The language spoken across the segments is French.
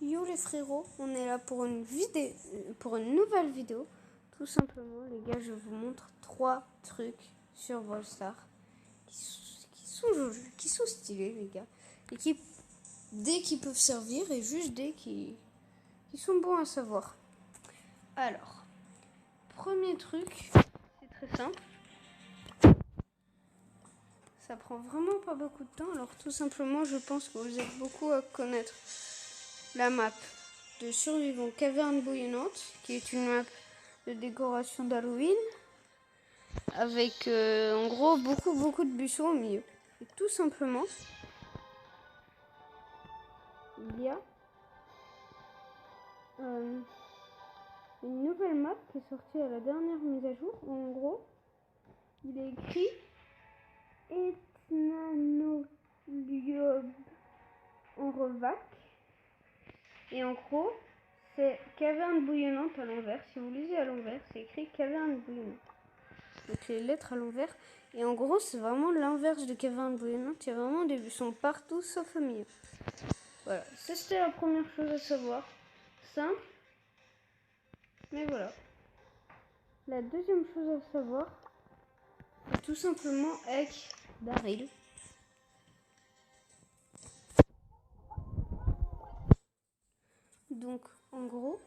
Yo les frérots, on est là pour pour une nouvelle vidéo. Tout simplement, les gars, je vous montre 3 trucs sur Brawl Stars qui sont stylés, les gars, et dès qu'ils peuvent servir et juste dès qui sont bons à savoir. Alors, premier truc, c'est très simple. Ça prend vraiment pas beaucoup de temps. Alors tout simplement, je pense que vous êtes beaucoup à connaître la map de Survivons Caverne Bouillonnante, qui est une map de décoration d'Halloween, avec en gros beaucoup de buissons au milieu. Et tout simplement, il y a une nouvelle map qui est sortie à la dernière mise à jour, où en gros, il est écrit Ethnanoliob en revac. Et en gros, c'est caverne bouillonnante à l'envers. Si vous lisez à l'envers, c'est écrit caverne bouillonnante. Donc les lettres à l'envers. Et en gros, c'est vraiment l'inverse de caverne bouillonnante. Il y a vraiment des buissons partout, sauf au milieu. Voilà, ça c'était la première chose à savoir. Simple, mais voilà. La deuxième chose à savoir, c'est tout simplement avec Daryl. Donc, en gros,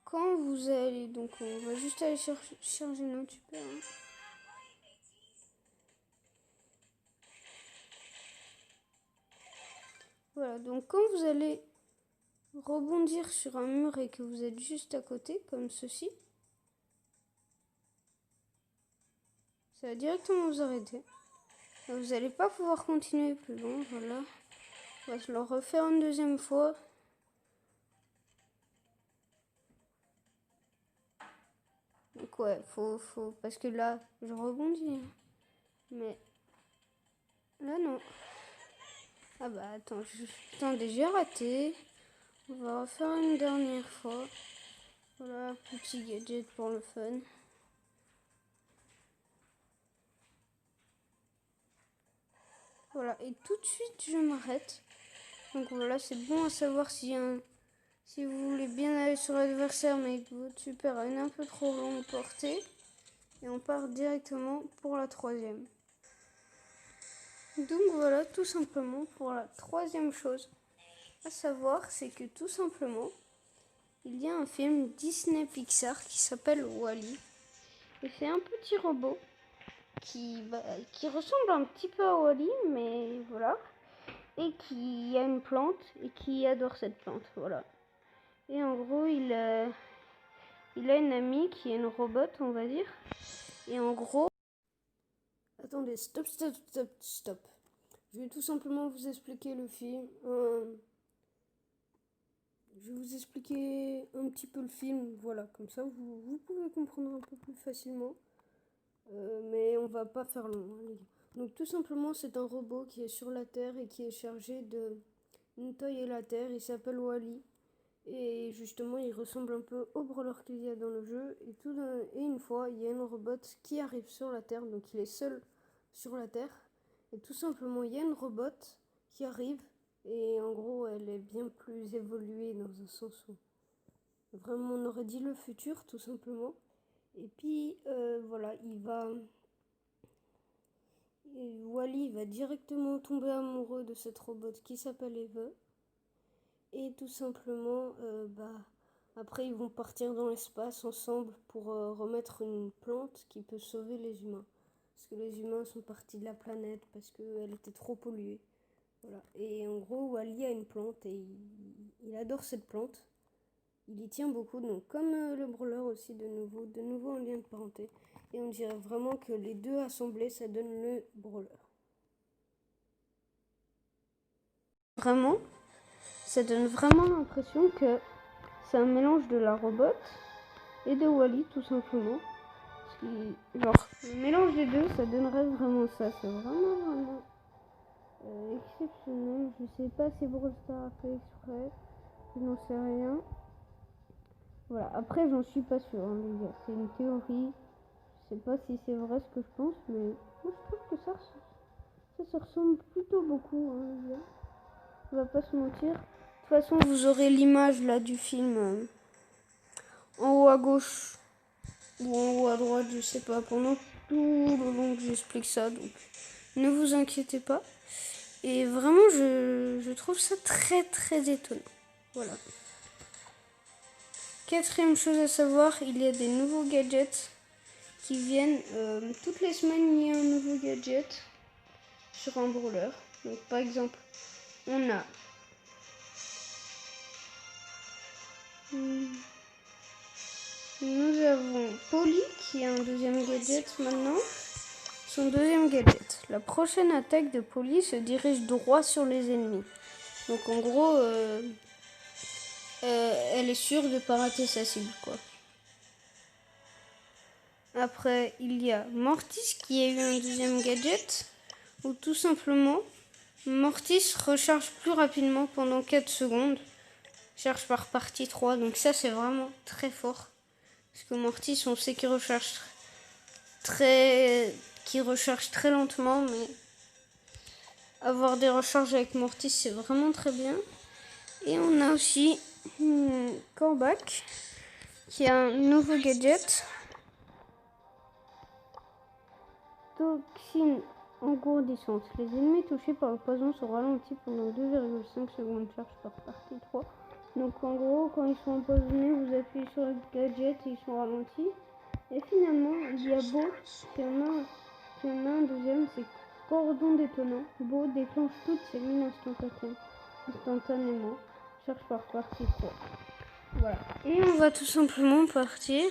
quand vous allez, donc on va juste aller charger notre super. Voilà, donc quand vous allez rebondir sur un mur et que vous êtes juste à côté, comme ceci, ça va directement vous arrêter. Vous n'allez pas pouvoir continuer plus loin, voilà. On va se le refaire une deuxième fois. Donc ouais, faut parce que là, je rebondis. Mais là, non. Ah bah attends, attendez, j'ai raté. On va refaire une dernière fois. Voilà, petit gadget pour le fun. Voilà, et tout de suite, je m'arrête. Donc voilà, c'est bon à savoir si vous voulez bien aller sur l'adversaire, mais que votre super a une un peu trop longue portée. Et on part directement pour la troisième. Donc voilà, tout simplement, pour la troisième chose à savoir, c'est que tout simplement, il y a un film Disney Pixar qui s'appelle Wall-E. Et c'est un petit robot qui ressemble un petit peu à Wall-E, mais voilà. Et qui a une plante et qui adore cette plante, voilà. Et en gros, il a une amie qui est une robot, on va dire. Et en gros... Attendez, stop. Je vais tout simplement vous expliquer le film. Je vais vous expliquer un petit peu le film, voilà, comme ça vous pouvez comprendre un peu plus facilement. Mais on va pas faire long, hein, les gars. Donc tout simplement, c'est un robot qui est sur la Terre et qui est chargé de nettoyer la Terre. Il s'appelle Wall-E. Et justement, il ressemble un peu au brawler qu'il y a dans le jeu. Et une fois, il y a une robot qui arrive sur la Terre, donc il est seul sur la Terre. Et tout simplement, il y a une robot qui arrive. Et en gros, elle est bien plus évoluée dans un sens où vraiment on aurait dit le futur, tout simplement. Et puis, voilà, Wall-E va directement tomber amoureux de cette robot qui s'appelle Eve. Et tout simplement, après ils vont partir dans l'espace ensemble pour remettre une plante qui peut sauver les humains. Parce que les humains sont partis de la planète parce qu'elle était trop polluée. Voilà. Et en gros, Wall-E a une plante et il adore cette plante. Il y tient beaucoup, donc comme le brawler aussi de nouveau en lien de parenté. Et on dirait vraiment que les deux assemblés, ça donne le brawler. Vraiment, ça donne vraiment l'impression que c'est un mélange de la robot et de Wall-E tout simplement. Genre, le mélange des deux, ça donnerait vraiment ça. C'est vraiment exceptionnel. Je sais pas si Brawl Stars a fait exprès. Je n'en sais rien. Voilà, après j'en suis pas sûre, hein, les gars. C'est une théorie. Je sais pas si c'est vrai ce que je pense, mais moi je trouve que ça se ressemble plutôt beaucoup, hein, les gars. On va pas se mentir. toute façon, vous aurez l'image là du film en haut à gauche ou en haut à droite, je sais pas, pendant tout le long que j'explique ça. Donc, ne vous inquiétez pas. Et vraiment, je trouve ça très très étonnant. Voilà. Quatrième chose à savoir, il y a des nouveaux gadgets qui viennent. Toutes les semaines, il y a un nouveau gadget sur un brawler. Donc par exemple, on a nous avons Polly qui a un deuxième gadget maintenant. Son deuxième gadget. La prochaine attaque de Polly se dirige droit sur les ennemis. Donc en gros, elle est sûre de ne pas rater sa cible, quoi. Après, il y a Mortis qui a eu un deuxième gadget. Ou tout simplement, Mortis recharge plus rapidement pendant 4 secondes. Charge par partie 3. Donc ça, c'est vraiment très fort. Parce que Mortis, on sait qu'il recharge très lentement. Mais avoir des recharges avec Mortis, c'est vraiment très bien. Et on a aussi Corbac qui a un nouveau gadget. Toxine engourdissante. Les ennemis touchés par le poison sont ralentis pendant 2,5 secondes. Charge par partie 3. Donc en gros, quand ils sont empoisonnés, vous appuyez sur le gadget et ils sont ralentis. Et finalement, il y a Beau qui en a un deuxième, c'est Cordon détonnant. Beau déclenche toutes ses mines instantanément. Charge par partie 3. Voilà. Et on va tout simplement partir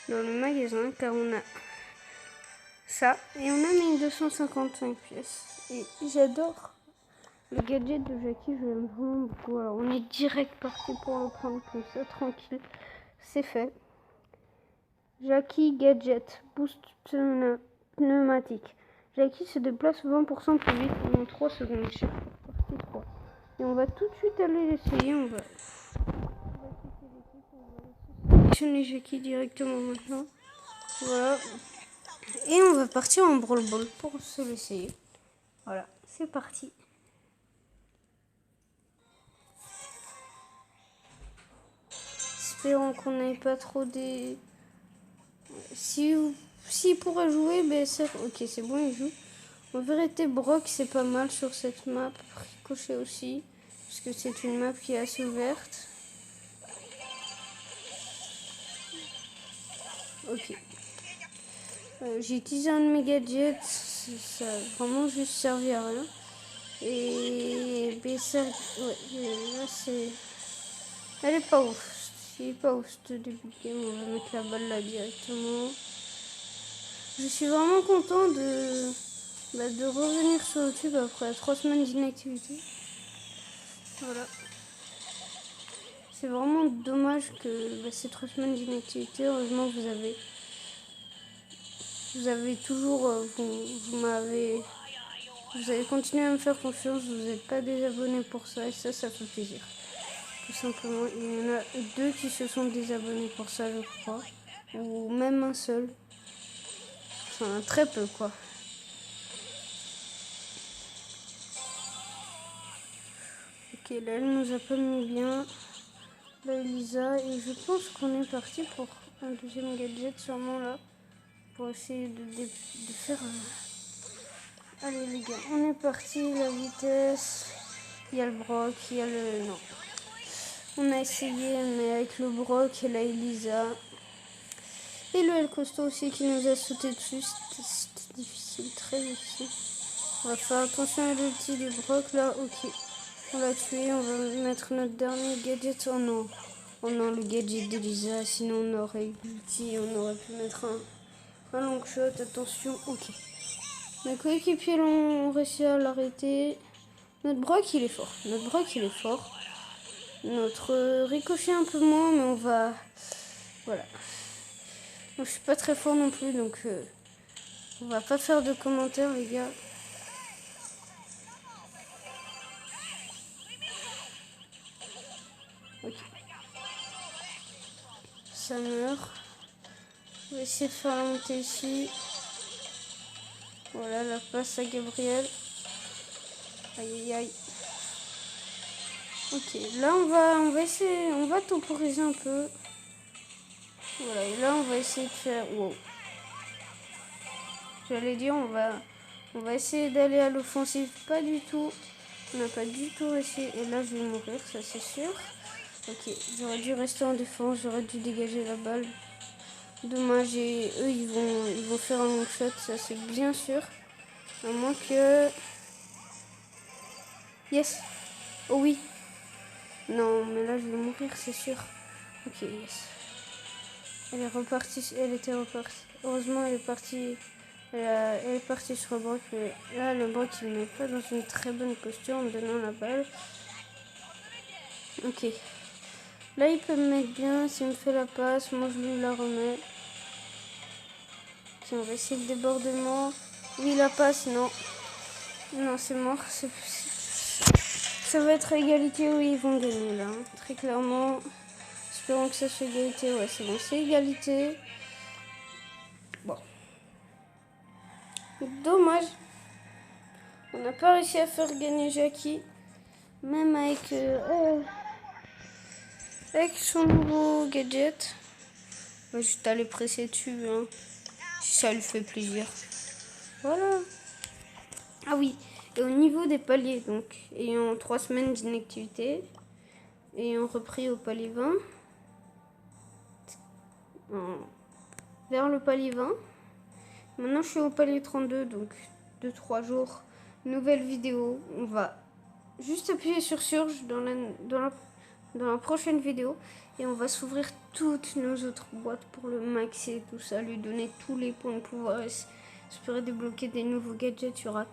dans le magasin car on a ça. Et on a mis 255 pièces. Et j'adore le gadget de Jackie, je l'aime vraiment beaucoup. Alors on est direct parti pour le prendre comme ça, tranquille. C'est fait. Jackie Gadget, boost pneumatique. Jackie se déplace 20% plus vite pendant 3 secondes. Partie 3. Et on va tout de suite aller l'essayer. On va sélectionner Jackie directement maintenant. Voilà. Et on va partir en Brawl Ball pour se l'essayer. Voilà, c'est parti. Espérons qu'on n'ait pas trop des... S'il pourrait jouer, ben c'est... Ok, c'est bon, il joue. En vérité, Brock, c'est pas mal sur cette map. Ricochet aussi, parce que c'est une map qui est assez ouverte. Ok. J'ai utilisé un de mes gadgets. Ça a vraiment juste servi à rien. Et... Ben, ça... Ouais, là, c'est... Elle est pas ouf. C'est pas ouf ce début de game. On va mettre la balle là directement. Je suis vraiment content de revenir sur YouTube après 3 semaines d'inactivité. Voilà. C'est vraiment dommage que ces 3 semaines d'inactivité, heureusement vous avez toujours, vous avez continué à me faire confiance, vous n'êtes pas désabonné pour ça et ça fait plaisir. Tout simplement, il y en a 2 qui se sont désabonnés pour ça, je crois, ou même un seul. Enfin, très peu quoi. Ok, là elle nous a pas mis bien. Là Elisa, et je pense qu'on est parti pour un deuxième gadget sûrement là. Pour essayer de faire... Allez les gars, on est parti, la vitesse. Il y a le Brock, il y a le... Non. On a essayé, mais avec le Brock et la Elisa. Et le El Costo aussi qui nous a sauté dessus. C'était difficile, très difficile. On va faire attention à l'ulti du Brock là, ok. On l'a tué, on va mettre notre dernier gadget. Oh non. Oh non, le gadget d'Elisa, sinon on aurait eu l'ulti, on aurait pu mettre un long shot, attention, ok. Mes coéquipiers ont réussi à l'arrêter. Notre Brock il est fort, Notre ricochet un peu moins, mais on va... Voilà. Donc, je suis pas très fort non plus, donc on va pas faire de commentaires les gars. Ok. Ça meurt. On va essayer de faire la montée ici. Voilà, la passe à Gabriel. Aïe aïe aïe. Ok, là on va essayer, on va temporiser un peu. Voilà, et là on va essayer de faire... Wow. J'allais dire, on va essayer d'aller à l'offensive. Pas du tout. On n'a pas du tout essayé. Et là, je vais mourir, ça c'est sûr. Ok, j'aurais dû rester en défense. J'aurais dû dégager la balle. Dommage, et eux, ils vont faire un long shot. Ça, c'est bien sûr. À moins que... Yes. Oh oui. Non, mais là, je vais mourir, c'est sûr. Ok, yes. Elle est repartie. Elle était repartie. Heureusement, elle est partie... Elle est partie sur le Brock, mais là, le Brock, il ne met pas dans une très bonne posture en me donnant la balle. Ok. Là, il peut me mettre bien. S'il me fait la passe, moi, je lui la remets. Ok, on va essayer le débordement. Oui, la passe, non. Non, c'est mort. Ça va être égalité. Oui, ils vont gagner, là. Très clairement. Espérons que ça soit égalité. Ouais, c'est bon, c'est égalité. Bon. Dommage. On n'a pas réussi à faire gagner Jackie. Même avec son nouveau gadget. On va juste aller presser dessus, hein, si ça lui fait plaisir. Voilà. Ah oui, et au niveau des paliers, donc, ayant 3 semaines d'inactivité, ayant repris au palier 20, vers le palier 20, maintenant je suis au palier 32, donc 2-3 jours, nouvelle vidéo. On va juste appuyer sur Surge dans la prochaine vidéo et on va s'ouvrir toutes nos autres boîtes pour le maxer, tout ça, lui donner tous les points de pouvoir et espérer débloquer des nouveaux gadgets. Il y aura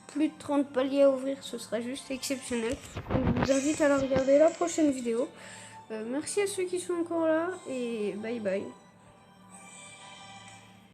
plus de 30 paliers à ouvrir, ce sera juste exceptionnel. Donc je vous invite à la regarder la prochaine vidéo. Merci à ceux qui sont encore là et bye bye.